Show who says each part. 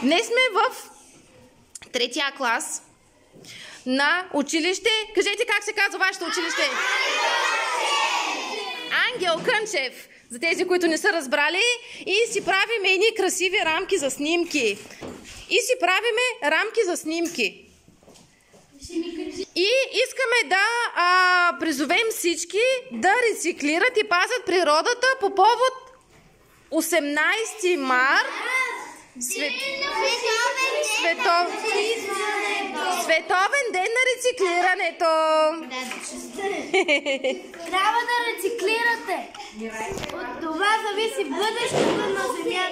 Speaker 1: Днес сме в 3-я клас на училище. Кажете как се казва вашето училище? Ангел Кънчев. За тези, които не са разбрали. И си правим едни красиви рамки за снимки. И искаме да призовем всички да рециклират и пазят природата по повод 18 март. Световен ден на рециклирането.
Speaker 2: Трябва да рециклирате. От това зависи бъдещето на Земята.